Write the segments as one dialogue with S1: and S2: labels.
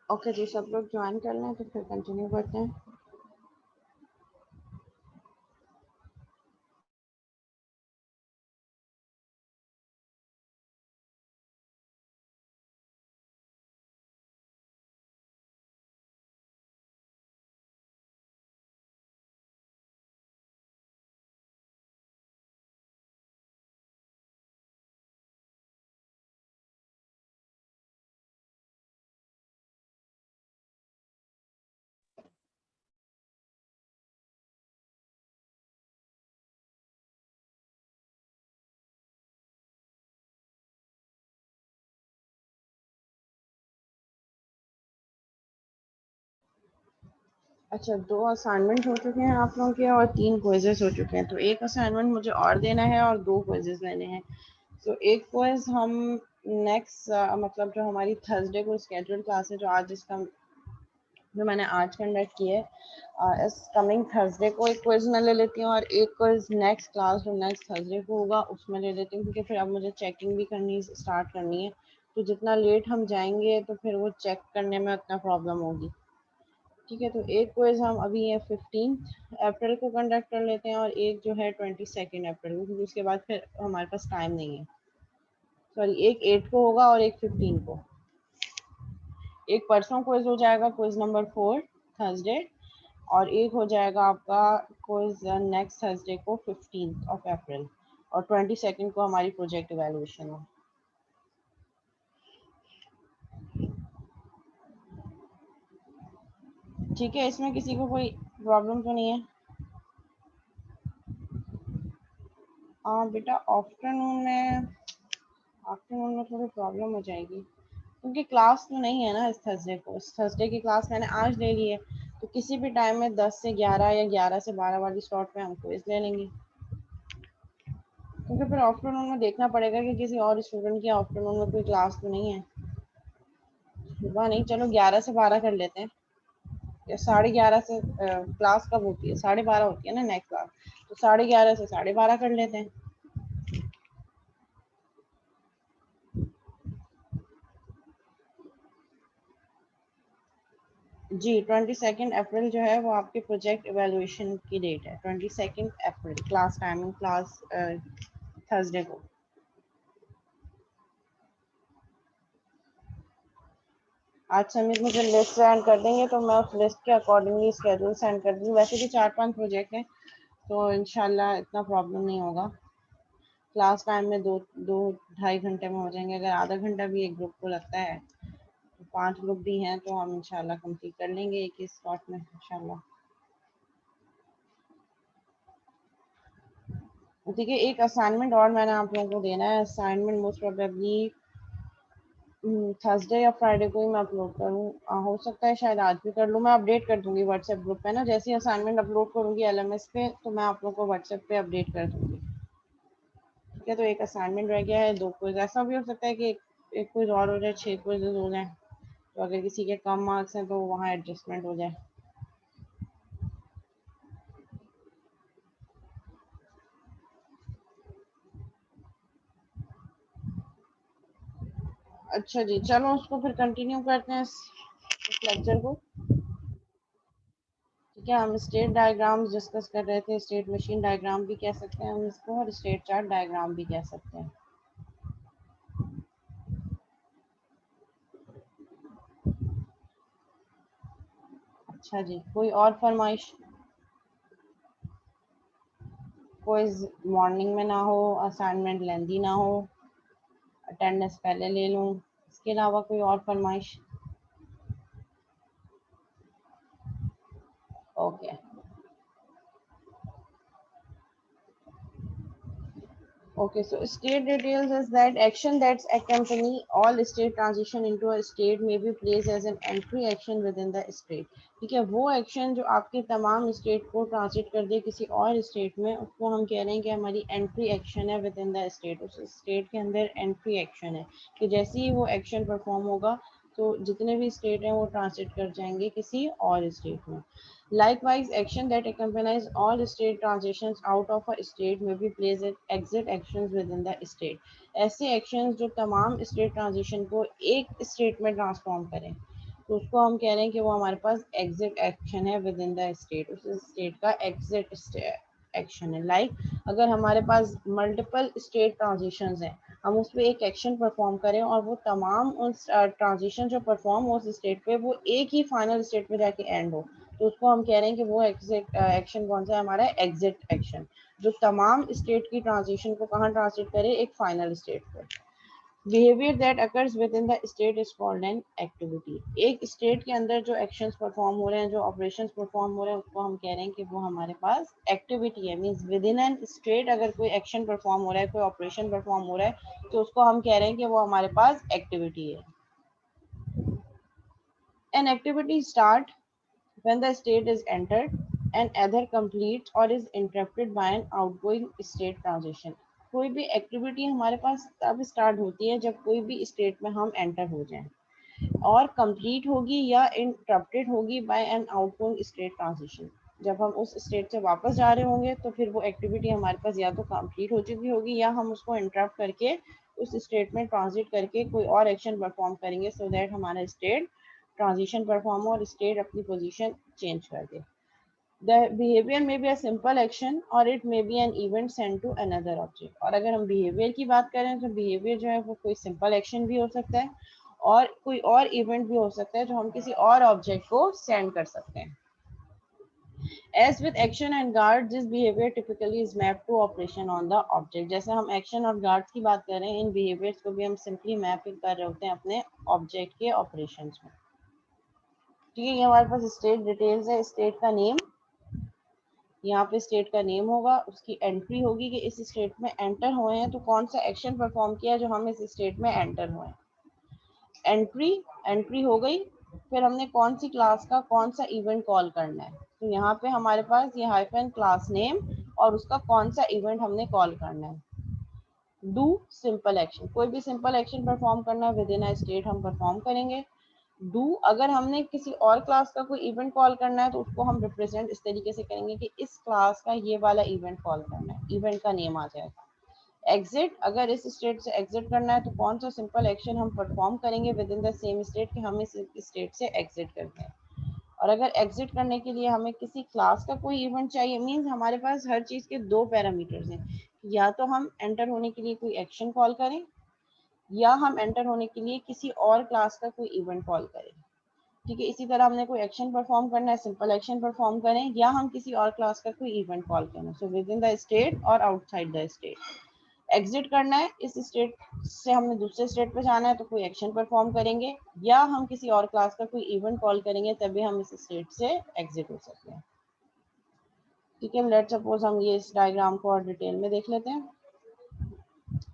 S1: Okay जी, सब लोग join कर लें तो फिर कंटिन्यू करते हैं। अच्छा, 2 असाइनमेंट हो चुके हैं आप लोगों के और 3 क्विज़ेस हो चुके हैं। तो एक असाइनमेंट मुझे और देना है और 2 क्विज़ेस लेने हैं। तो एक क्विज़ हम नेक्स्ट मतलब जो हमारी थर्सडे को स्केड्यूल्ड क्लास है, जो आज इसका जो मैंने आज कंडक्ट की है, इस कमिंग थर्सडे को एक क्विज़ मैं ले लेती हूँ और एक क्विज़ नेक्स्ट क्लास जो नेक्स्ट थर्सडे को होगा उसमें ले लेती हूँ, क्योंकि फिर अब मुझे चेकिंग भी करनी स्टार्ट करनी है। तो जितना लेट हम जाएंगे तो फिर वो चेक करने में उतना प्रॉब्लम होगी। ठीक है, तो एक क्विज हम अभी ये 15 अप्रैल को कंडक्ट कर लेते हैं और एक जो है 22 अप्रैल को, क्योंकि उसके बाद फिर हमारे पास टाइम नहीं है। सॉरी, एक 8 को होगा और एक 15 को। एक परसों क्विज हो जाएगा, क्विज नंबर 4 थर्सडे, और एक हो जाएगा आपका क्विज नेक्स्ट थर्सडे को 15 अप्रैल, और 22 को हमारी प्रोजेक्ट इवेल्युएशन है। ठीक है, इसमें किसी को कोई प्रॉब्लम तो नहीं है? हाँ बेटा, आफ्टरनून में थोड़ी प्रॉब्लम हो जाएगी, क्योंकि क्लास तो नहीं है ना इस थर्सडे को। इस थर्सडे की क्लास मैंने आज ले ली है, तो किसी भी टाइम में 10 से 11 या 11 से 12 वाली स्लॉट में हम क्विज ले लेंगे, क्योंकि फिर आफ्टरनून में देखना पड़ेगा कि किसी और स्टूडेंट की आफ्टरनून में कोई क्लास तो नहीं है। सुबह नहीं, चलो 11 से 12 कर लेते हैं, या 11:30 से क्लास कब होती है? 12:30 होती है ना नेक्स्ट क्लास, तो 11:30 से 12:30 कर लेते हैं। जी, 22 अप्रैल जो है वो आपके प्रोजेक्ट इवेल्युएशन की डेट है। 22 अप्रैल क्लास टाइमिंग, क्लास थर्सडे को। आज समीर मुझे लिस्ट सेंड कर देंगे तो मैं उस लिस्ट के अकॉर्डिंगली स्केड्यूल सेंड कर दूँगी। वैसे भी 4-5 प्रोजेक्ट हैं, तो इंशाल्लाह इतना प्रॉब्लम नहीं होगा। क्लास टाइम में दो दो ढाई घंटे में हो जाएंगे। अगर आधा घंटा भी एक ग्रुप को लगता है, तो 5 ग्रुप भी हैं, तो हम इंशाल्लाह कंप्लीट कर लेंगे एक ही स्लॉट में इंशाल्लाह। ठीक है, एक असाइनमेंट और मैंने आप लोगों को देना है। असाइनमेंट मोस्ट प्रोबेबली थर्सडे या फ्राइडे को ही मैं अपलोड करूँ। हो सकता है शायद आज भी कर लूँ। मैं अपडेट कर दूंगी व्हाट्सएप ग्रुप पे ना, जैसे ही असाइनमेंट अपलोड करूंगी एलएमएस पे, तो मैं आप लोग को व्हाट्सएप पे अपडेट कर दूंगी। ठीक है, तो एक असाइनमेंट रह गया है, 2 क्विज। ऐसा भी हो सकता है कि एक क्विज और हो जाए, 6 क्विजेज हो जाए, तो अगर किसी के कम मार्क्स हैं तो वहाँ एडजस्टमेंट हो जाए। अच्छा जी, चलो उसको फिर कंटिन्यू करते हैं इस लेक्चर को। ठीक है, हम स्टेट डायग्राम्स डिस्कस कर रहे थे। स्टेट मशीन डायग्राम भी कह सकते हैं हम इसको, और स्टेट चार्ट डायग्राम भी कह सकते हैं। अच्छा जी, कोई और फरमाइश? कोई मॉर्निंग में ना हो, असाइनमेंट लेंदी ना हो, अटेंडेंस पहले ले लूँ, इसके अलावा कोई और फरमाइश? Okay. Okay, so state details is that action that accompany all state transition into a state may be placed as an entry action within the state. ठीक है, वो एक्शन जो आपके तमाम स्टेट को ट्रांजिट कर दे किसी और स्टेट में, उसको हम कह रहे हैं कि हमारी एंट्री एक्शन है विद इन द स्टेट। उस स्टेट के अंदर एंट्री एक्शन है कि जैसे ही वो एक्शन परफॉर्म होगा, तो जितने भी स्टेट हैं वो ट्रांजिट कर जाएंगे किसी और स्टेट में। Likewise, action that accompanies all state transitions out of a state may be placed as exit actions within the state. ऐसे actions जो तमाम state transition को एक state में transform करें, तो उसको हम कह रहे हैं कि वो हमारे पास एग्जिट एक्शन है विद इन द स्टेट, उस स्टेट का एग्जिट एक्शन है। अगर हमारे पास मल्टीपल स्टेट ट्रांजिशंस हैं, हम उस पर एक एक्शन परफॉर्म करें और वो तमाम उस ट्रांजिशन जो परफॉर्म हो उस स्टेट पे वो एक ही फाइनल स्टेट पे जाके एंड हो, तो उसको हम कह रहे हैं कि वो एग्जिट एक्शन कौन सा है, हमारा एग्जिट एक्शन, जो तमाम स्टेट की ट्रांजिशन को कहाँ ट्रांसलेट करे, एक फाइनल स्टेट पे। Behaviour that occurs with in the state is called an activity. एक स्टेट के अंदर जो एक्शंस परफॉर्म हो रहे हैं, जो ऑपरेशंस परफॉर्म हो रहे हैं, उसको हम कह रहे हैं कि वो हमारे पास एक्टिविटी है। Means with in an state अगर कोई एक्शन परफॉर्म हो रहा है, कोई ऑपरेशन परफॉर्म हो रहा है, तो उसको हम कह रहे हैं कि वो हमारे पास एक्टिविटी है। An activity start when the state is entered and either completes or is interrupted by an outgoing state transition। कोई भी एक्टिविटी हमारे पास तब स्टार्ट होती है जब कोई भी स्टेट में हम एंटर हो जाएं, और कंप्लीट होगी या इंटरप्टेड होगी by an outgoing state transition. जब हम उस स्टेट से वापस जा रहे होंगे तो फिर वो एक्टिविटी हमारे पास या तो कंप्लीट हो चुकी होगी या हम उसको इंटरप्ट करके उस स्टेट में ट्रांजिट करके कोई और एक्शन परफॉर्म करेंगे, सो दैट हमारा स्टेट ट्रांजिशन परफॉर्म हो और स्टेट अपनी पोजीशन चेंज कर दे। The behavior may be a simple action or it may be an event sent to another object। और अगर हम behavior की बात करें तो behavior जो है वो कोई simple action भी हो सकता है और कोई और event भी हो सकता है जो हम किसी और object को send कर सकते हैं। As with action and guard, this behavior typically is mapped to operation on the object। जैसे हम action और guards की बात कर रहे हैं, इन behaviors को भी हम simply map कर रहे होते हैं अपने object के operations में। ठीक है, ये हमारे पास state details है। state का name, यहाँ पे स्टेट का नेम होगा, उसकी एंट्री होगी कि इस स्टेट में एंटर हुए हैं, तो कौन सा एक्शन परफॉर्म किया जो हम इस स्टेट में एंटर हुए हैं। एंट्री, एंट्री हो गई, फिर हमने कौन सी क्लास का कौन सा इवेंट कॉल करना है, तो यहाँ पे हमारे पास ये हाइफन क्लास नेम और उसका कौन सा इवेंट हमने कॉल करना है। डू सिंपल एक्शन, कोई भी सिंपल एक्शन परफॉर्म करना है विद इन अ स्टेट हम परफॉर्म करेंगे। डू, अगर हमने किसी और क्लास का कोई इवेंट कॉल करना है तो उसको हम रिप्रेजेंट इस तरीके से करेंगे कि इस क्लास का ये वाला इवेंट कॉल करना है, इवेंट का नेम आ जाएगा। एग्जिट, अगर इस स्टेट से एग्जिट करना है तो कौन सा सिंपल एक्शन हम परफॉर्म करेंगे with in the same state कि हम इस स्टेट से एग्जिट करते हैं। और अगर एग्जिट करने के लिए हमें किसी क्लास का कोई इवेंट चाहिए, मीन्स हमारे पास हर चीज़ के दो पैरामीटर्स हैं, या तो हम एंटर होने के लिए कोई एक्शन कॉल करें या हम एंटर होने के लिए किसी और क्लास का कोई इवेंट कॉल करें। ठीक है, इसी तरह हमने कोई एक्शन परफॉर्म करना है, सिंपल एक्शन परफॉर्म करें या हम किसी और क्लास का कोई इवेंट कॉल करें, so with in the state और आउटसाइड द स्टेट। एग्जिट करना है, इस स्टेट से हमने दूसरे स्टेट पे जाना है तो कोई एक्शन परफॉर्म करेंगे या हम किसी और क्लास का कोई इवेंट कॉल करेंगे, तभी हम इस स्टेट से एग्जिट हो सकते हैं। ठीक है, लेट्स सपोज हम ये इस डायग्राम को और डिटेल में देख लेते हैं।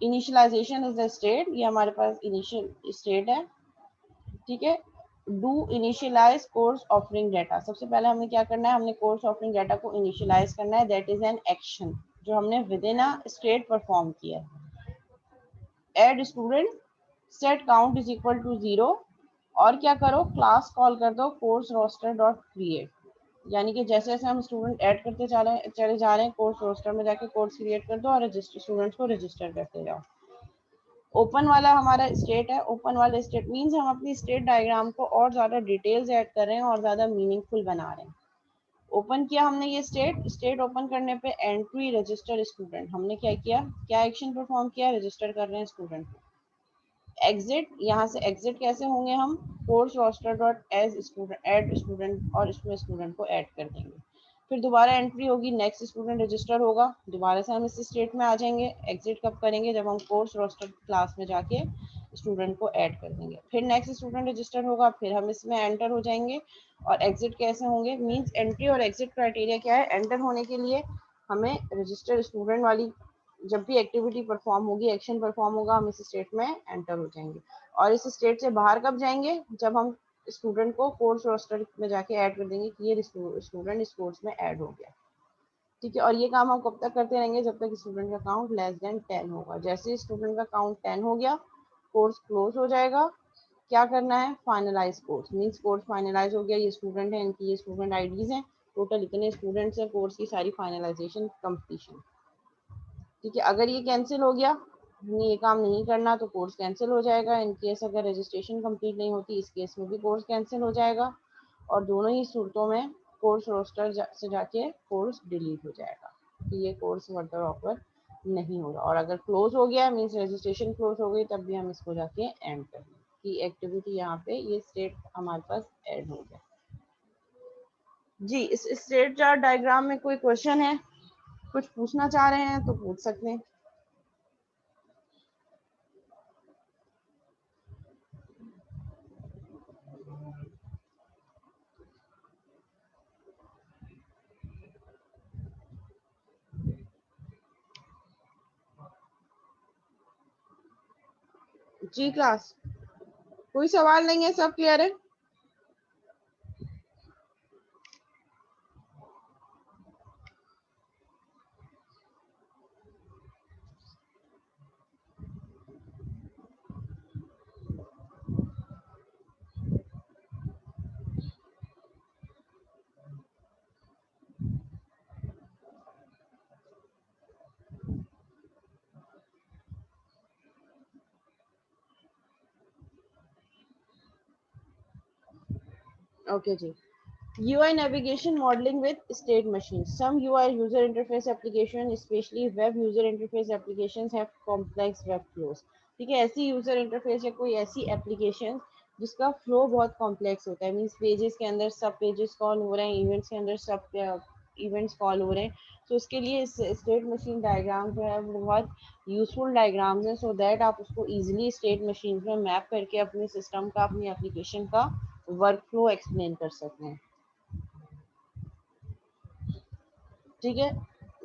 S1: इनिशियलाइजेशन इज द स्टेट, ये हमारे पास इनिशियल स्टेट है। ठीक है, do initialize course offering data, सबसे पहले हमें क्या करना है, हमने कोर्स ऑफरिंग डाटा को इनिशियलाइज करना है, दैट इज एन एक्शन जो हमने within a state perform किया है। Add student, set count is equal to 0 और क्या करो, क्लास कॉल कर दो कोर्स रोस्टर डॉट क्रिएट, यानी कि जैसे जैसे हम स्टूडेंट ऐड करते चले जा रहे हैं, कोर्स रोस्टर में जाके कोर्स क्रिएट कर दो और रजिस्टर स्टूडेंट्स को रजिस्टर करते जाओ। ओपन वाला हमारा स्टेट है, ओपन वाला स्टेट मीन्स हम अपनी स्टेट डायग्राम को और ज़्यादा डिटेल्स ऐड कर रहे हैं और ज़्यादा मीनिंगफुल बना रहे हैं। ओपन किया हमने ये स्टेट, स्टेट ओपन करने पे एंट्री रजिस्टर स्टूडेंट, हमने क्या किया, क्या एक्शन परफॉर्म किया, रजिस्टर कर रहे हैं स्टूडेंट को। एग्जिट, यहाँ से एग्जिट कैसे होंगे हम, course roster dot add student add student और इसमें स्टूडेंट को ऐड कर देंगे। फिर दोबारा एंट्री होगी, नेक्स्ट स्टूडेंट रजिस्टर होगा, दोबारा से हम इस स्टेट में आ जाएंगे। एग्जिट कब करेंगे, जब हम कोर्स रोस्टर क्लास में जाके स्टूडेंट को ऐड कर देंगे। फिर नेक्स्ट स्टूडेंट रजिस्टर होगा, फिर हम इसमें एंटर हो जाएंगे। और एग्जिट कैसे होंगे, मीन्स एंट्री और एग्जिट क्राइटेरिया क्या है, एंटर होने के लिए हमें रजिस्टर स्टूडेंट वाली जब भी एक्टिविटी परफॉर्म होगी, एक्शन परफॉर्म होगा, हम इस स्टेट में एंटर हो जाएंगे। और इस स्टेट से बाहर कब जाएंगे, जब हम स्टूडेंट को कोर्स रोस्टर में जाके ऐड कर देंगे कि ये स्टूडेंट इस कोर्स में ऐड हो गया। ठीक है, और ये काम हम कब तक करते रहेंगे, जब तक स्टूडेंट का काउंट लेस देन 10 होगा। जैसे ही स्टूडेंट का काउंट 10 हो गया, कोर्स क्लोज हो जाएगा। क्या करना है, finalize course, means course finalize हो गया, ये स्टूडेंट है, इनकी ये स्टूडेंट आईडीज हैं, टोटल इतने स्टूडेंट्स हैं, कोर्स की सारी फाइनलाइजेशन कंप्लीशन। ठीक है, अगर ये कैंसिल हो गया ये काम नहीं करना तो कोर्स कैंसिल हो जाएगा। इन केस अगर रजिस्ट्रेशन कंप्लीट नहीं होती, इस केस में भी कोर्स कैंसिल हो जाएगा। और दोनों ही सूरतों में कोर्स रोस्टर से जाके कोर्स डिलीट हो जाएगा, तो ये कोर्स फर्दर ऑफर नहीं होगा। और अगर क्लोज हो गया मीन्स रजिस्ट्रेशन क्लोज हो गई, तब भी हम इसको जाके एंड करेंगे कि एक्टिविटी यहाँ पे ये स्टेट हमारे पास ऐड हो गया। जी, इस स्टेट चार्ट डायग्राम में कोई क्वेश्चन है, कुछ पूछना चाह रहे हैं तो पूछ सकते हैं। जी क्लास, कोई सवाल नहीं है, सब क्लियर है। Okay ji. UI navigation modeling with state machines. Some UI user interface application, especially web user interface applications, have complex web flows. ठीक है, ऐसी यूजर इंटरफेस या कोई ऐसी एप्लीकेशन जिसका फ्लो बहुत कॉम्प्लेक्स होता है, मीन्स पेजेस के अंदर सब पेजेस कॉल हो रहे हैं, इवेंट्स के अंदर सब इवेंट्स कॉल हो रहे हैं। तो उसके लिए स्टेट मशीन डायग्राम जो है वो बहुत यूजफुल डायग्राम्स है, सो दैट आप उसको इजीली स्टेट मशीन में मैप करके अपने सिस्टम का, अपनी एप्लीकेशन का वर्क फ्लो एक्सप्लेन कर सकते हैं। ठीक है,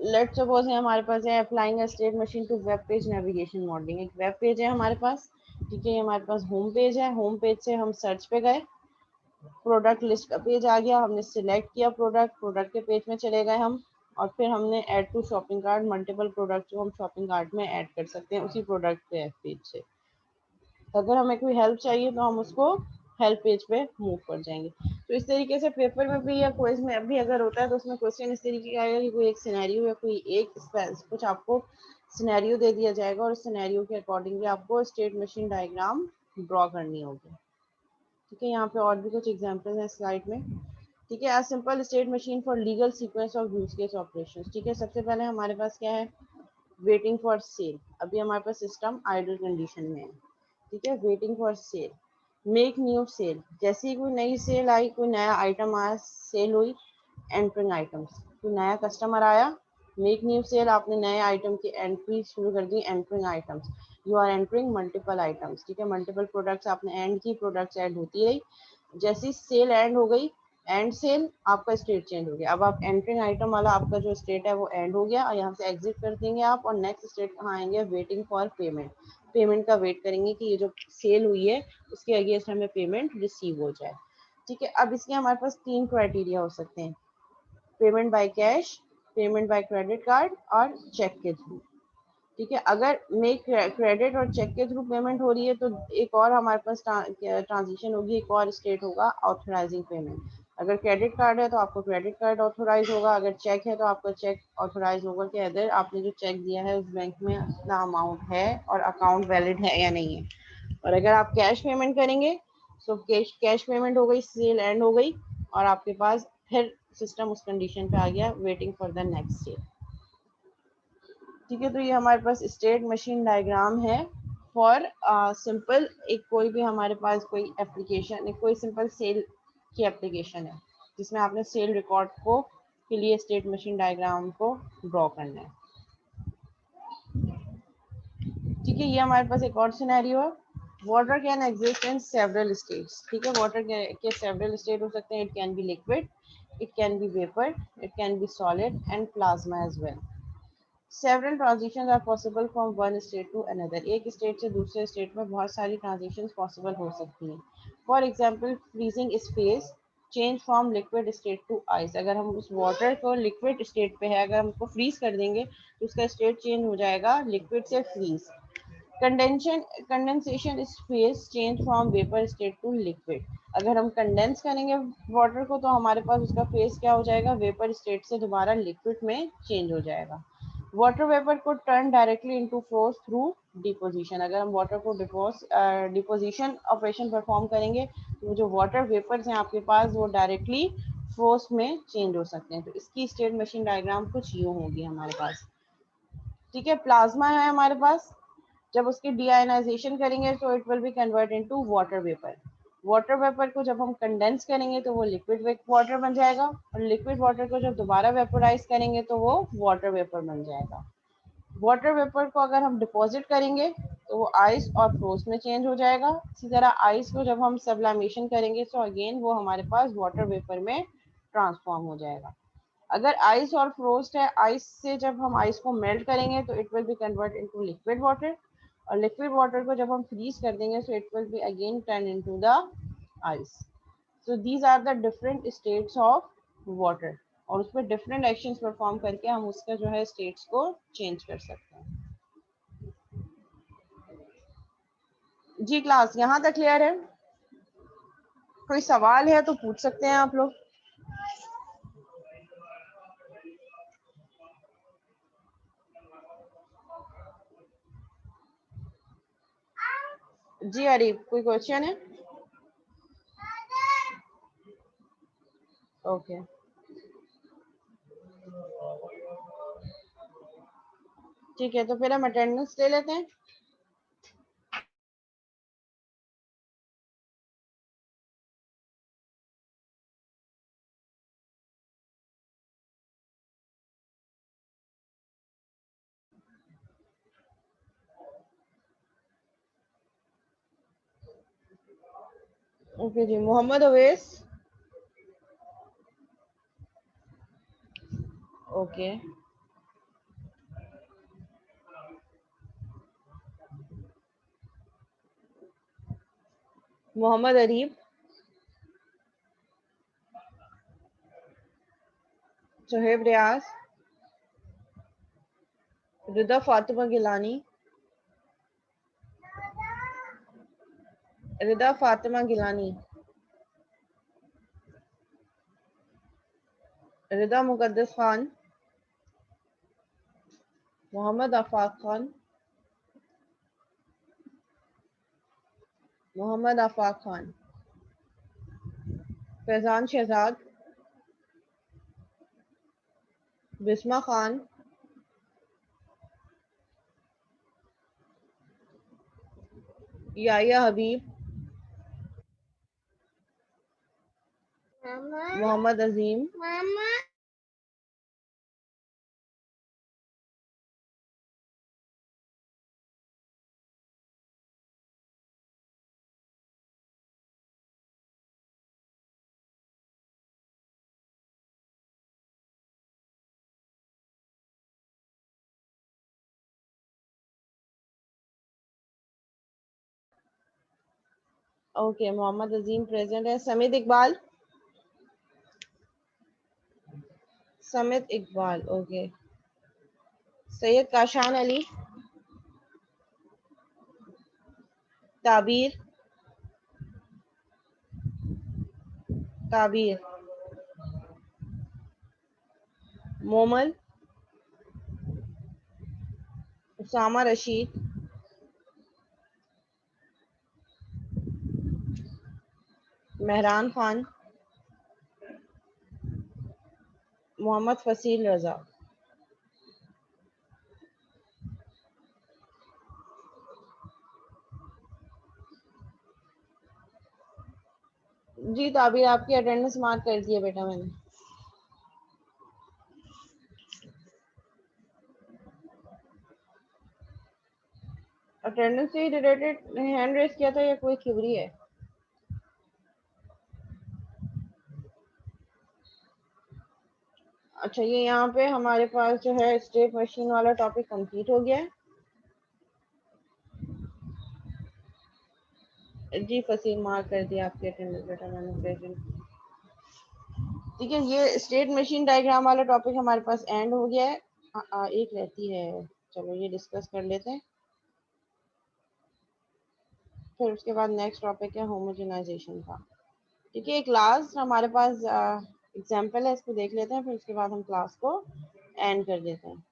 S1: लेट सपोज है हमारे पास है applying a state machine to web page navigation modelling. एक वेब पेज है हमारे पास, ठीक है, ये हमारे पास होम पेज है। होम पेज से हम सर्च पे गए, प्रोडक्ट लिस्ट का पेज आ गया, हमने सिलेक्ट किया प्रोडक्ट, प्रोडक्ट के पेज में चले गए हम, और फिर हमने add to shopping cart, multiple product जो हम शॉपिंग कार्ट में ऐड कर सकते हैं उसी प्रोडक्ट पे पेज से। अगर हमें कोई हेल्प चाहिए तो हम उसको हेल्प पेज पे मूव कर जाएंगे। तो इस तरीके से पेपर में भी या क्विज में भी अगर होता है तो उसमें क्वेश्चन इस तरीके का आएगा कि कोई एक सिनेरियो या कोई एक कुछ आपको सिनेरियो दे दिया जाएगा और सिनेरियो के अकॉर्डिंगली आपको स्टेट मशीन डायग्राम ड्रॉ करनी होगी। ठीक है, यहाँ पे और भी कुछ एग्जांपल है स्लाइड में। ठीक है, simple state machine for legal sequence of use case operations. ठीक है, सबसे पहले हमारे पास क्या है, वेटिंग फॉर सेल। अभी हमारे पास सिस्टम आइडल कंडीशन में है। ठीक है, waiting for sale, make new sale, जैसे ही कोई नई सेल आई, कोई नया आइटम आया, सेल हुई, एंटरिंग आइटम्स, कोई नया कस्टमर आया, मेक न्यू सेल, आपने नए आइटम की एंट्री शुरू कर दी, entering items, you are entering multiple items. ठीक है, मल्टीपल प्रोडक्ट्स आपने एंड की, प्रोडक्ट्स ऐड होती रही, जैसी सेल एंड हो गई, एंड सेल, आपका स्टेट चेंज हो गया। अब आप एंटरिंग आइटम वाला आपका जो स्टेट है वो एंड हो गया, और यहाँ से एग्जिट कर देंगे आप, और नेक्स्ट स्टेट कहाँ आएंगे, वेटिंग फॉर पेमेंट। पेमेंट का वेट करेंगे कि ये जो सेल हुई है उसके अगेंस्ट हमें पेमेंट रिसीव हो जाए। ठीक है, अब इसके हमारे पास तीन क्राइटेरिया हो सकते हैं, payment by cash, payment by credit card और चेक के थ्रू। ठीक है, अगर मेक क्रेडिट और चेक के थ्रू पेमेंट हो रही है तो एक और हमारे पास ट्रांजिशन होगी, एक और स्टेट होगा ऑथराइजिंग पेमेंट। अगर क्रेडिट कार्ड है तो आपको क्रेडिट कार्ड ऑथोराइज होगा, अगर चेक है तो आपका चेक ऑथोराइज होगा कि अदर आपने जो चेक दिया है उस बैंक में इतना अमाउंट है और अकाउंट वैलिड है या नहीं है। और अगर आप कैश पेमेंट करेंगे तो कैश पेमेंट हो गई, सेल एंड हो गई, और आपके पास फिर सिस्टम उस कंडीशन पे आ गया, waiting for the next sale. ठीक है, तो ये हमारे पास स्टेट मशीन डायग्राम है फॉर सिंपल एक कोई भी हमारे पास कोई एप्लीकेशन, कोई सिंपल सेल की एप्लीकेशन है जिसमें आपने सेल रिकॉर्ड को के लिए स्टेट मशीन डायग्राम को ड्रॉ करना है। ठीक है, ये हमारे पास एक और सिनेरियो है, water can exist in several states. ठीक है, वाटर के सेवरल स्टेट हो सकते हैं, it can be liquid, it can be vapour, it can be solid and plasma as well. Several transitions are possible from one state to another. एक state से दूसरे state में बहुत सारी ट्रांजिशंस पॉसिबल हो सकती हैं। For example, freezing space, change from liquid state to ice. अगर हम उस वाटर को लिक्विड स्टेट पे है, अगर हम उसको फ्रीज कर देंगे तो उसका स्टेट चेंज हो जाएगा लिक्विड से freeze. Condensation condensation space, change from vapour state to liquid. अगर हम कंडेंस करेंगे वाटर को तो हमारे पास उसका फेस क्या हो जाएगा, वेपर स्टेट से दोबारा लिक्विड में चेंज हो जाएगा। वाटर वेपर को turn directly into frost through deposition. अगर हम वाटर को डिपोजिशन ऑपरेशन परफॉर्म करेंगे तो जो वाटर वेपर्स हैं आपके पास वो डायरेक्टली फ्रोज में चेंज हो सकते हैं। तो इसकी स्टेट मशीन डायग्राम कुछ यूँ होगी हमारे पास। ठीक है, प्लाज्मा है हमारे पास, जब उसकी डीआयनाइजेशन करेंगे तो it will be convert into water vapour. Water vapour को जब हम कंडेंस करेंगे तो वो लिक्विड वाटर बन जाएगा, और लिक्विड वाटर को जब दोबारा वेपोराइज करेंगे तो वो वाटर वेपर बन जाएगा। वाटर वेपर को अगर हम डिपॉजिट करेंगे तो वो आइस और फ्रोज में चेंज हो जाएगा। इसी तरह आइस को जब हम सब्लिमेशन करेंगे तो अगेन वो हमारे पास वाटर वेपर में ट्रांसफॉर्म हो जाएगा। अगर आइस और फ्रोस्ट है, आइस से जब हम आइस को मेल्ट करेंगे तो it will be convert into liquid water, और लिक्विड वाटर को जब हम फ्रीज कर देंगे so it will be again turn into the ice. So these are the different states of water, और उसमें डिफरेंट एक्शंस परफॉर्म करके हम उसका जो है स्टेट्स को चेंज कर सकते हैं। जी क्लास यहाँ तक क्लियर है? कोई सवाल है तो पूछ सकते हैं आप लोग। जी अरीब, कोई क्वेश्चन है? ओके ठीक है, तो फिर हम अटेंडेंस ले लेते हैं। ओके जी, मोहम्मद अवैस। ओके मोहम्मद अरीब, सोहेब रियाज, रिदा फातिमा गिलानी, रिदा फातिमा गिलानी, रिदा मुकद्दस खान, मोहम्मद आफाक खान, मोहम्मद आफाक खान, फैजान शहजाद, बिस्मा खान, याया हबीब, मोहम्मद अजीम, ओके मोहम्मद अजीम प्रेजेंट है। समित इकबाल, समित इकबाल ओके। सैयद काशान अली, ताबीर, ताबीर, मोमल, उसामा रशीद, मेहरान खान, मोहम्मद फसील रजा। जी ताबीर, आपकी अटेंडेंस मार्क कर दी है बेटा मैंने। अटेंडेंस से रिलेटेड हैंड रेस किया था या कोई क्यूरी है? अच्छा, ये यहाँ पे हमारे पास जो है स्टेट मशीन वाला टॉपिक कंप्लीट हो गया है। जी फसील, मार्क कर दिया आपकी अटेंडेंस बेटा मैंने प्रेजेंट। ठीक है, ये स्टेट मशीन डायग्राम वाला टॉपिक हमारे पास एंड हो गया है। एक रहती है, चलो ये डिस्कस कर लेते हैं, फिर उसके बाद नेक्स्ट टॉपिक है होमोजेनाइजेशन का। ठीक है, एक लास्ट हमारे पास एग्जाम्पल है, इसको देख लेते हैं, फिर उसके बाद हम क्लास को एंड कर देते हैं।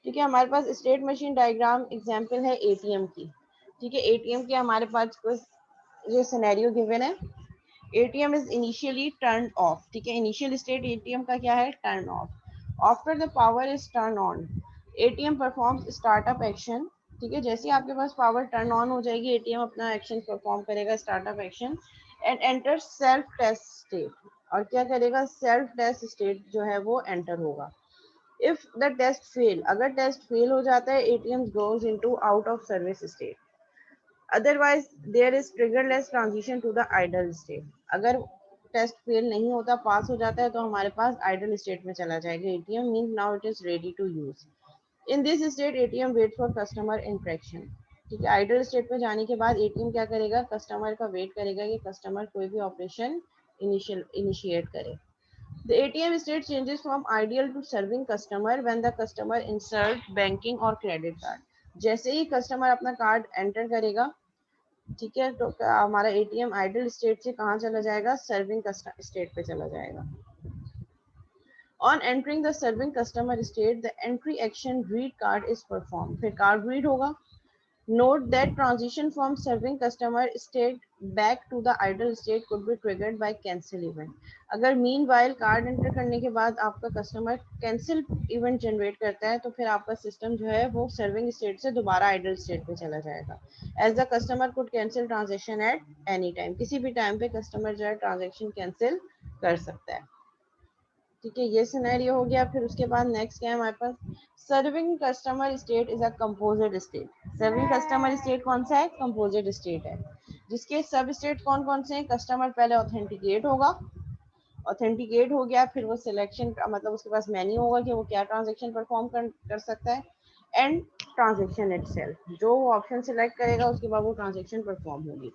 S1: ठीक है, हमारे पास स्टेट मशीन डायग्राम एग्जांपल है एटीएम की। ठीक है, एटीएम के हमारे पास कुछ जो सिनेरियो गिवन है, ATM is initially turn off. ठीक है, इनिशियल स्टेट एटीएम का क्या है, turn off. After the power is turn on, ATM performs startup action. ठीक है, जैसे ही आपके पास पावर टर्न ऑन हो जाएगी, एटीएम अपना एक्शन परफॉर्म करेगा, startup action, and enter self test state. और क्या करेगा, सेल्फ टेस्ट स्टेट जो है वो एंटर होगा। इफ द टेस्ट फेल, अगर टेस्ट फेल हो जाता है, ATM goes into out of service state. Otherwise there is triggerless transition to the idle state. अगर टेस्ट फेल नहीं होता, पास हो जाता है, तो हमारे पास आइडल स्टेट में चला जाएगा ATM, mean now it is ready to use. In this state ATM wait for customer interaction. ठीक है, आइडल स्टेट में जाने के बाद एटीएम क्या करेगा, कस्टमर का वेट करेगा कि कस्टमर कोई भी ऑपरेशन इनिशिएट करे। The ATM state changes from ideal to serving customer when the customer insert banking or credit card. जैसे ही कस्टमर अपना कार्ड एंटर करेगा, ठीक है, तो हमारा एटीएम आइडल स्टेट से कहाँ चला जाएगा, सर्विंग स्टेट पे चला जाएगा। On entering the serving customer state, the entry action read card is performed. फिर कार्ड रीड होगा। Note that transition from serving customer state back to the idle state could be triggered by cancel event. अगर meanwhile card enter करने के बाद आपका customer cancel event generate करता है, तो फिर आपका सिस्टम जो है वो सर्विंग स्टेट से दोबारा आइडल स्टेट पे चला जाएगा। As the customer could cancel transaction at any time, किसी भी टाइम पे कस्टमर जो है ट्रांजेक्शन कैंसिल कर सकता है। ठीक है, ये सिनेरियो हो गया। फिर उसके बाद नेक्स्ट क्या है हमारे पास, serving customer state is a composite state. Serving customer state कौन सा है, कंपोजिट स्टेट है, जिसके सब स्टेट कौन कौन से हैं, कस्टमर पहले ऑथेंटिकेट होगा, ऑथेंटिकेट हो गया, फिर वो सिलेक्शन मतलब उसके पास मेन्यू होगा कि वो क्या ट्रांजेक्शन परफॉर्म कर सकता है, एंड ट्रांजेक्शन इटसेल्फ, जो वो ऑप्शन सिलेक्ट करेगा उसके बाद वो ट्रांजेक्शन परफॉर्म होगी।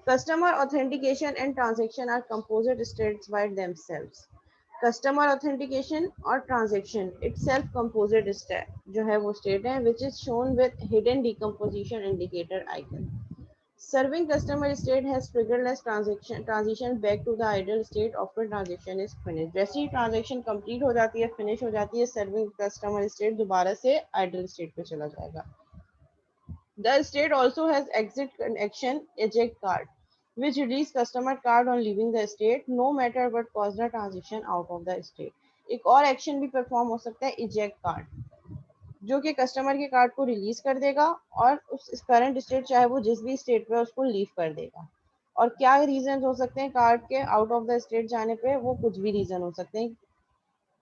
S1: Customer authentication and transaction are composite states by themselves. Customer authentication और ट्रांजेक्शन इटसेल्फ कंपोजिट स्टेट जो है वो स्टेट है, which is shown with hidden decomposition indicator icon. Serving customer state has triggerless transition back to the idle state after transaction is finished. जैसे ही transaction complete हो जाती है, finish हो जाती है, सर्विंग कस्टमर स्टेट दोबारा से आइडल स्टेट पे चला जाएगा। The state also has exit action eject card, which release customer card on leaving the state, no matter what caused the transition out of the state. एक और action भी perform हो सकता है, इजेक्ट कार्ड, जो कि कस्टमर के card को रिलीज कर देगा और उस करंट स्टेट चाहे वो जिस भी स्टेट पे उसको लीव कर देगा। और क्या रीजन हो सकते हैं कार्ड के आउट ऑफ द स्टेट जाने पे, वो कुछ भी रीजन हो सकते हैं।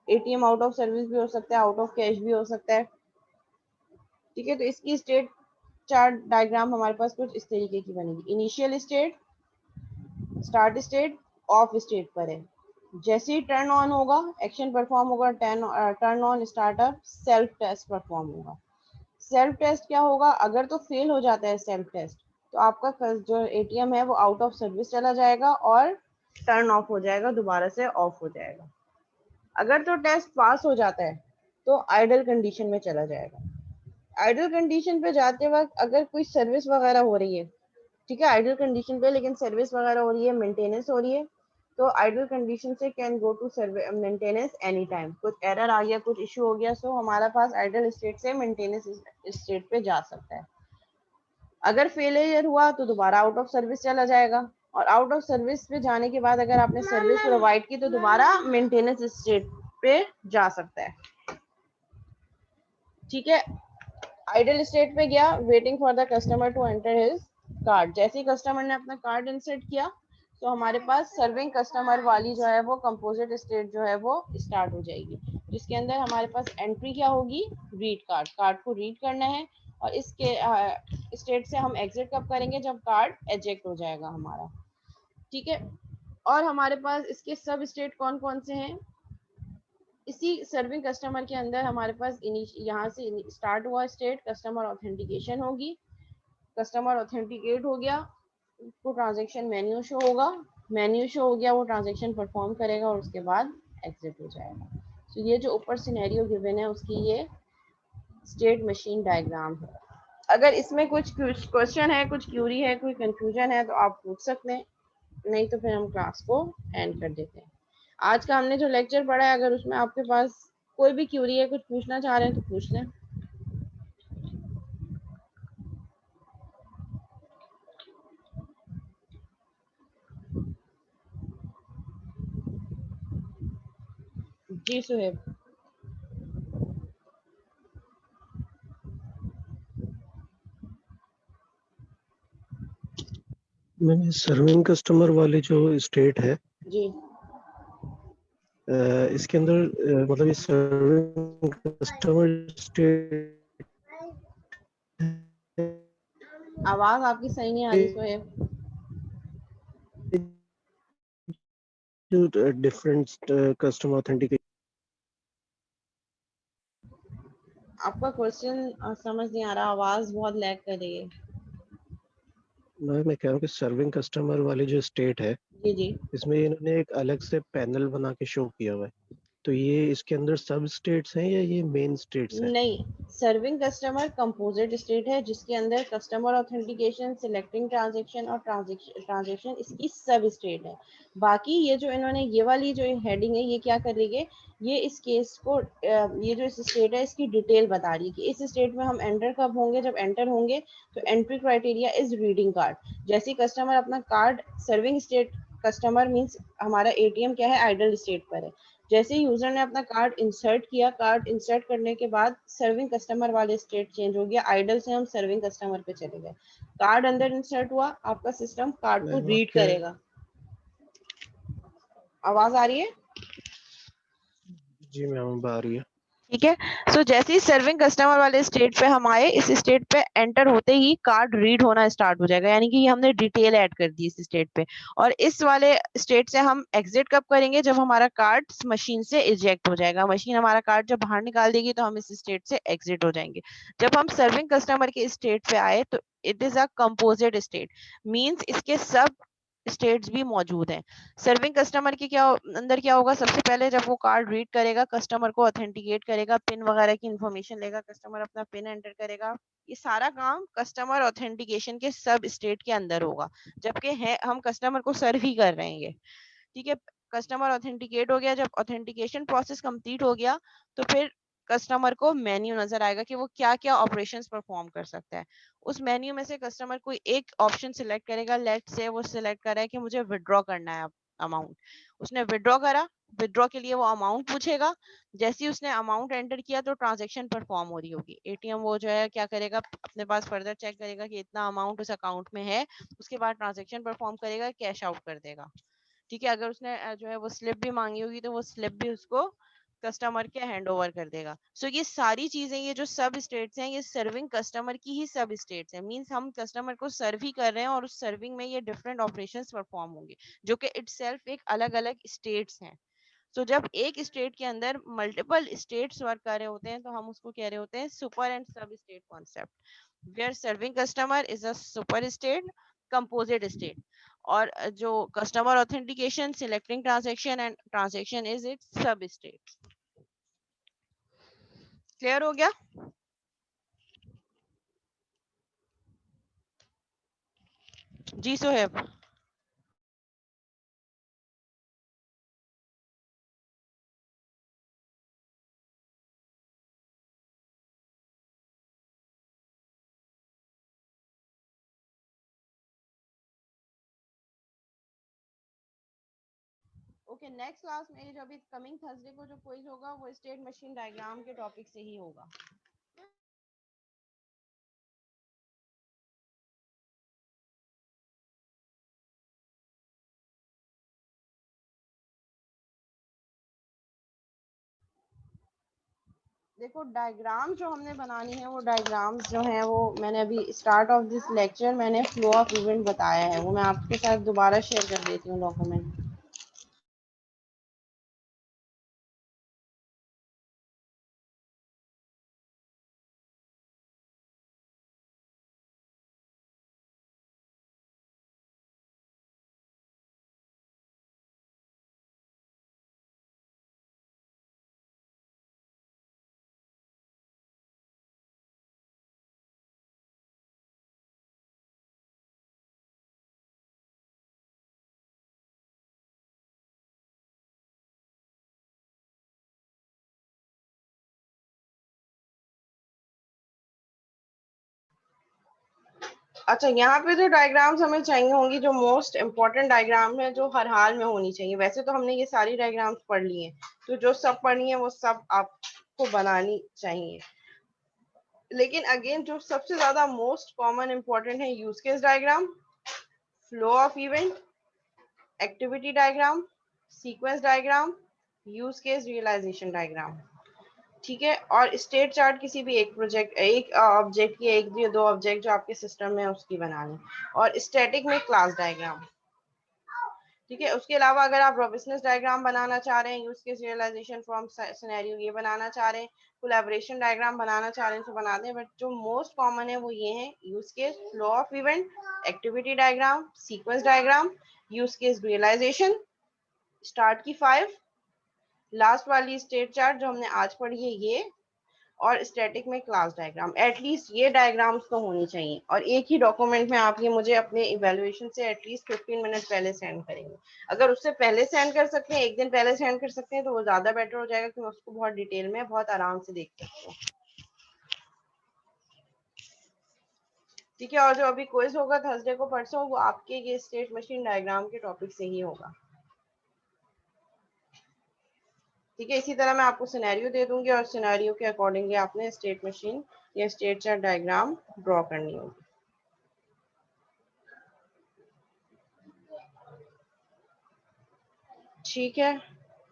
S1: एटीएम आउट ऑफ सर्विस भी हो सकता है, आउट ऑफ कैश भी हो सकता है। ठीक है, तो इसकी स्टेट चार्ट डायग्राम हमारे पास कुछ इस तरीके की बनेगी। Initial state, start state, off state पर है। जैसे ही टर्न ऑन होगा, एक्शन परफॉर्म होगा, turn on startup, self test perform होगा। सेल्फ टेस्ट क्या होगा, अगर तो फेल हो जाता है सेल्फ टेस्ट, तो आपका जो एटीएम है वो आउट ऑफ सर्विस चला जाएगा और टर्न ऑफ हो जाएगा, दोबारा से ऑफ हो जाएगा। अगर तो टेस्ट पास हो जाता है, तो आइडल कंडीशन में चला जाएगा। आइडल कंडीशन पे जाते वक्त अगर कोई सर्विस वगैरह हो रही है, ठीक है, आइडल कंडीशन पे लेकिन सर्विस वगैरह हो रही है, मेंटेनेंस हो रही है, तो आइडल कंडीशन से can go to maintenance any time. कुछ एरर आ गया, कुछ इशू हो गया, सो हमारा पास आइडल स्टेट से मेंटेनेंस स्टेट पे जा सकता है। अगर फेलियर हुआ तो दोबारा आउट ऑफ सर्विस चला जाएगा, और आउट ऑफ सर्विस पे जाने के बाद अगर आपने सर्विस प्रोवाइड की तो दोबारा मेंटेनेंस स्टेट पे जा सकता है। ठीक है, आइडल स्टेट पे गया, waiting for the customer to enter his card. जैसे ही कस्टमर ने अपना कार्ड इंसर्ट किया, तो हमारे पास सर्विंग कस्टमर वाली जो है वो कंपोजिट स्टेट जो है वो स्टार्ट हो जाएगी, जिसके अंदर हमारे पास एंट्री क्या होगी, रीड कार्ड, कार्ड को रीड करना है। और इसके स्टेट से हम एग्जिट कब करेंगे, जब कार्ड एजेक्ट हो जाएगा हमारा। ठीक है, और हमारे पास इसके सब स्टेट कौन कौन से हैं, इसी सर्विंग कस्टमर के अंदर हमारे पास यहाँ से स्टार्ट हुआ स्टेट, कस्टमर ऑथेंटिकेशन होगी, कस्टमर ऑथेंटिकेट हो गया, उसको ट्रांजेक्शन मेन्यू शो होगा, मेन्यू शो हो गया, वो ट्रांजेक्शन परफॉर्म करेगा और उसके बाद एग्जिट हो जाएगा। तो ये जो ऊपर सिनेरियो गिवन है उसकी ये स्टेट मशीन डायग्राम है। अगर इसमें कुछ क्वेश्चन है, कुछ क्यूरी है, कोई कंफ्यूजन है, तो आप पूछ सकते हैं, नहीं तो फिर हम क्लास को एंड कर देते हैं। आज का हमने जो लेक्चर पढ़ा है, अगर उसमें आपके पास कोई भी क्यूरी है, कुछ पूछना चाह रहे हैं तो पूछ लें। जी सुहेब।
S2: मैंने सर्विंग कस्टमर वाली जो स्टेट है,
S1: जी
S2: इसके अंदर मतलब ये सर्विंग कस्टमर स्टेट
S1: आवाज आपकी सही नहीं आ रही सुहेब।
S2: Different customer authentication.
S1: आपका क्वेश्चन समझ नहीं आ रहा, आवाज बहुत लैग कर रही है।
S2: मैं कह रहा हूँ कि सर्विंग कस्टमर वाली जो स्टेट है,
S1: जी जी।
S2: इसमें इन्होंने एक अलग से पैनल बना के शो किया हुआ है। तो ये इसके अंदर सब स्टेट्स हैं या ये मेन स्टेट्स हैं?
S1: नहीं, सर्विंग कस्टमर कंपोजिट स्टेट है जिसके अंदर कस्टमर ऑथेंटिकेशन, सिलेक्टिंग ट्रांजैक्शन और ट्रांजैक्शन इसकी सब स्टेट है। बाकी ये जो इन्होंने ये वाली जो हेडिंग है ये क्या कर रही है, ये इस केस को ये जो इस स्टेट है इसकी डिटेल बता रही है कि इस स्टेट में हम एंटर कब होंगे। जब एंटर होंगे तो entry criteria is reading card. जैसे ही कस्टमर अपना card serving state, customer means हमारा एटीएम क्या है, आइडल स्टेट पर है। जैसे ही यूजर ने अपना कार्ड इंसर्ट किया, कार्ड इंसर्ट करने के बाद सर्विंग कस्टमर वाले स्टेट चेंज हो गया, आइडल से हम सर्विंग कस्टमर पे चले गए। कार्ड अंदर इंसर्ट हुआ, आपका सिस्टम कार्ड को
S2: मैम
S1: रीड
S2: आपके
S1: करेगा। आवाज आ रही है?
S2: जी मैम आ रही है।
S1: ठीक है। सो जैसे ही सर्विंग कस्टमर वाले स्टेट पे हम आए, इस स्टेट पे एंटर होते ही कार्ड रीड होना स्टार्ट हो जाएगा, यानी कि ये हमने डिटेल ऐड कर दी इस स्टेट पे। और इस वाले स्टेट से हम एग्जिट कब करेंगे, जब हमारा कार्ड मशीन से इजेक्ट हो जाएगा। मशीन हमारा कार्ड जब बाहर निकाल देगी तो हम इस स्टेट से एग्जिट हो जाएंगे। जब हम सर्विंग कस्टमर के स्टेट पे आए तो it is a composite state, means इसके सब स्टेट्स भी मौजूद हैं। सर्विंग कस्टमर की क्या अंदर क्या होगा, सबसे पहले जब वो कार्ड रीड करेगा, कस्टमर को ऑथेंटिकेट करेगा, पिन वगैरह की इंफॉर्मेशन लेगा, कस्टमर अपना पिन एंटर करेगा। ये सारा काम कस्टमर ऑथेंटिकेशन के सब स्टेट के अंदर होगा, जबकि है हम कस्टमर को सर्व ही कर रहे हैं ये। ठीक है। कस्टमर ऑथेंटिकेट हो गया, जब ऑथेंटिकेशन प्रोसेस कंप्लीट हो गया तो फिर कस्टमर को मेन्यू नजर आएगा कि वो क्या क्या ऑपरेशंस परफॉर्म कर सकता है। उस मेन्यू में से कस्टमर कोई एक ऑप्शन सिलेक्ट करेगा। लेट से वो सिलेक्ट कर रहा है कि मुझे विड्रॉ करना है अमाउंट। उसने विड्रॉ करा, विड्रॉ के लिए वो अमाउंट पूछेगा। जैसे ही उसने अमाउंट एंटर किया तो ट्रांजैक्शन परफॉर्म हो रही होगी। एटीएम वो जो है क्या करेगा, अपने पास फर्दर चेक करेगा कि इतना अमाउंट उस अकाउंट में है, उसके बाद ट्रांजैक्शन परफॉर्म करेगा, कैश आउट कर देगा। ठीक है। अगर उसने जो है वो स्लिप भी मांगी होगी तो वो स्लिप भी उसको कस्टमर के हैंड ओवर कर देगा। सो ये सारी चीजें, ये जो सब स्टेट्स हैं, ये सर्विंग कस्टमर की ही सब स्टेट्स हैं। मींस हम कस्टमर को सर्व ही कर रहे हैं और उस सर्विंग में ये डिफरेंट ऑपरेशंस परफॉर्म होंगे, जो कि इटसेल्फ एक अलग अलग स्टेट्स हैं। सो जब एक स्टेट के अंदर मल्टीपल स्टेट्स वर्क कर रहे होते हैं तो हम उसको कह रहे होते हैं super and sub state concept, where serving customer is a super state, composite state, और जो customer authentication, selecting transaction and transaction is it sub state. Clear हो गया? जी सोहेब। ओके, नेक्स्ट क्लास में जो अभी कमिंग थर्सडे को जो क्विज होगा वो स्टेट मशीन डायग्राम के टॉपिक से ही होगा। देखो, डायग्राम जो हमने बनानी है वो डायग्राम्स जो हैं वो मैंने अभी स्टार्ट ऑफ दिस लेक्चर मैंने फ्लो ऑफ इवेंट बताया है, वो मैं आपके साथ दोबारा शेयर कर देती हूँ डॉक्यूमेंट। अच्छा, यहाँ पे जो डायग्राम्स हमें चाहिए होंगी, जो मोस्ट इम्पोर्टेंट डायग्राम है, जो हर हाल में होनी चाहिए। वैसे तो हमने ये सारी डायग्राम्स पढ़ ली हैं, तो जो सब पढ़नी है वो सब आपको बनानी चाहिए। लेकिन अगेन जो सबसे ज्यादा मोस्ट कॉमन इम्पोर्टेंट है, use case diagram, flow of event, activity diagram, sequence diagram, use case realization diagram. ठीक है, और स्टेट चार्ट किसी भी एक प्रोजेक्ट, एक ऑब्जेक्ट की, एक या दो ऑब्जेक्ट जो आपके सिस्टम में है उसकी बनानी, और स्टैटिक में क्लास डायग्राम। ठीक है, उसके अलावा अगर आप रोबस्टनेस डायग्राम बनाना चाह रहे हैं, use case realization from scenario ये बनाना चाह रहे हैं, कोलैबोरेशन डायग्राम बनाना चाह रहे हैं तो बना दें, बट जो मोस्ट कॉमन है वो ये है, use case, flow of event, activity diagram, sequence diagram, use case realization, start की 5, लास्ट वाली स्टेट चार्ट जो हमने आज पढ़ी है ये, और स्टैटिक में क्लास डायग्राम। एटलीस्ट ये डायग्राम्स तो होनी चाहिए, और एक ही डॉक्यूमेंट में आप ये मुझे अपने इवैल्यूएशन से एटलीस्ट 15 मिनट पहले सेंड करेंगे। अगर उससे पहले सेंड कर सकते हैं, एक दिन पहले सेंड कर सकते हैं, तो वो ज्यादा बेटर हो जाएगा कि मैं उसको बहुत डिटेल में बहुत आराम से देख सकती हूँ। ठीक है, और जो अभी क्विज होगा थर्सडे को परसों, वो आपके ये स्टेट मशीन डायग्राम के टॉपिक से ही होगा। ठीक है, इसी तरह मैं आपको सिनेरियो दे दूंगी, और सिनेरियो के अकॉर्डिंगली आपने स्टेट मशीन या स्टेट चार्ट डायग्राम ड्रॉ करनी होगी। ठीक है,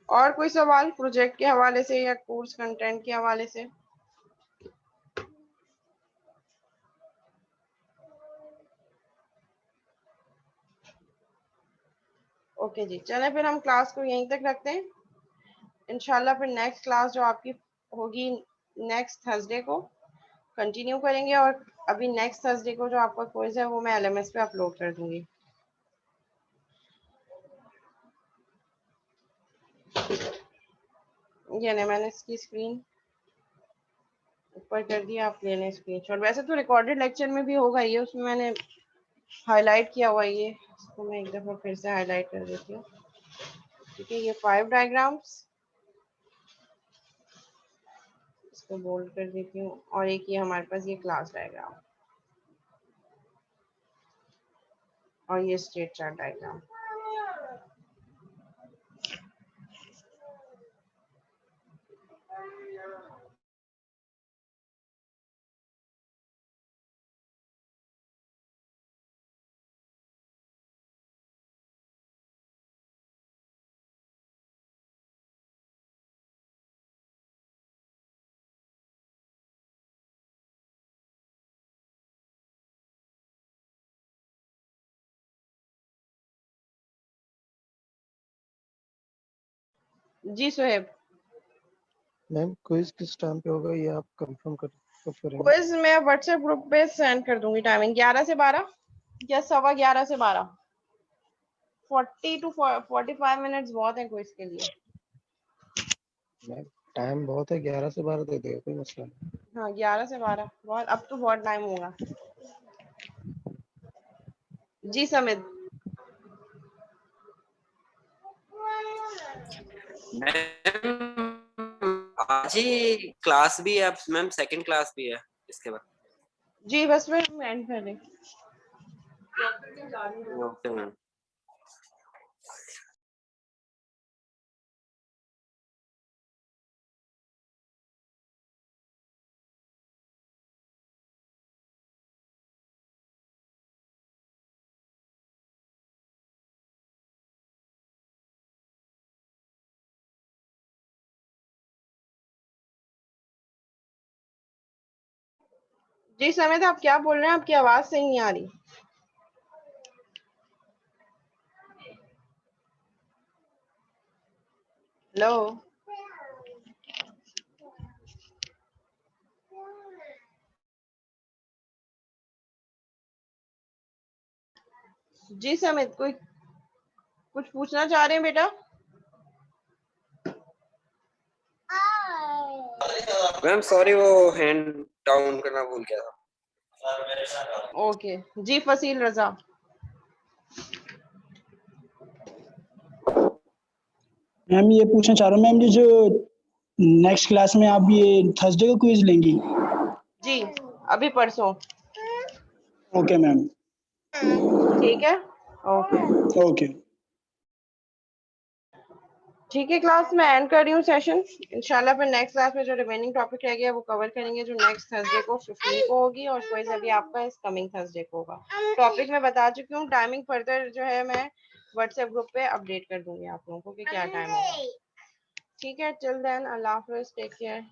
S1: और कोई सवाल प्रोजेक्ट के हवाले से या कोर्स कंटेंट के हवाले से? ओके जी, चलें फिर हम क्लास को यहीं तक रखते हैं। इंशाल्लाह फिर नेक्स्ट क्लास जो आपकी होगी नेक्स्ट थर्सडे को कंटिन्यू करेंगे, और अभी नेक्स्ट थर्सडे को जो आपका क्विज है वो मैं LMS पे अपलोड कर दूंगी। ये नहीं, मैंने इसकी स्क्रीन ऊपर कर दिया, आप ले लें स्क्रीनशॉट। वैसे तो रिकॉर्डेड लेक्चर में भी होगा ये, उसमें मैंने हाईलाइट किया हुआ है ये, इसको मैं एक दफ़ा फिर से हाईलाइट कर देती हूँ। ठीक है, ये 5 डायग्राम्स, इसको बोल्ड कर देती हूँ, और एक ये हमारे पास ये क्लास डायग्राम, और ये स्टेट चार्ट डायग्राम। जी सुहेब,
S2: मैम क्विज किस टाइम पे होगा ये आप कंफर्म कर कब करेंगे?
S1: क्विज मैं व्हाट्सएप ग्रुप पे सेंड कर दूंगी। टाइमिंग 11 से 12 या 11:15 से 12। 40 to 45 मिनट्स बहुत है क्विज के लिए।
S2: मैम टाइम बहुत है, 11 से 12 दे देगा, कोई मसला नहीं।
S1: हाँ, 11 से 12 बहुत, अब तो बहुत टाइम होगा। जी समित,
S3: मैम आज ही क्लास भी है मैम, सेकंड क्लास भी है इसके बाद।
S1: जी बस फिर हम एंड कर दें।
S3: Okay ma'am.
S1: जी समित, आप क्या बोल रहे हैं? आपकी आवाज सही नहीं आ रही। हेलो, जी समित, कोई कुछ पूछना चाह रहे हैं बेटा?
S3: मैम सॉरी, वो हैंड डाउन करना भूल गया था।
S1: ओके जी, फसील रजा।
S4: मैम ये पूछना चाह रहा हूँ मैम, ये जो नेक्स्ट क्लास में आप ये थर्सडे को क्विज लेंगी?
S1: जी, अभी परसों।
S4: Okay ma'am.
S1: ठीक है, ओके
S4: ओके
S1: ठीक है। क्लास में एंड कर रही हूँ सेशन। इंशाल्लाह फिर नेक्स्ट क्लास में जो रिमेनिंग टॉपिक रह गया वो कवर करेंगे, जो नेक्स्ट थर्सडे को 15 को होगी, और क्विज अभी आपका इस कमिंग थर्सडे को होगा। टॉपिक मैं बता चुकी हूँ, टाइमिंग फर्दर जो है मैं व्हाट्सएप ग्रुप पे अपडेट कर दूंगी आप लोगों को कि क्या टाइम होगा। ठीक है, टिल देन अल्लाह हाफिज, टेक केयर।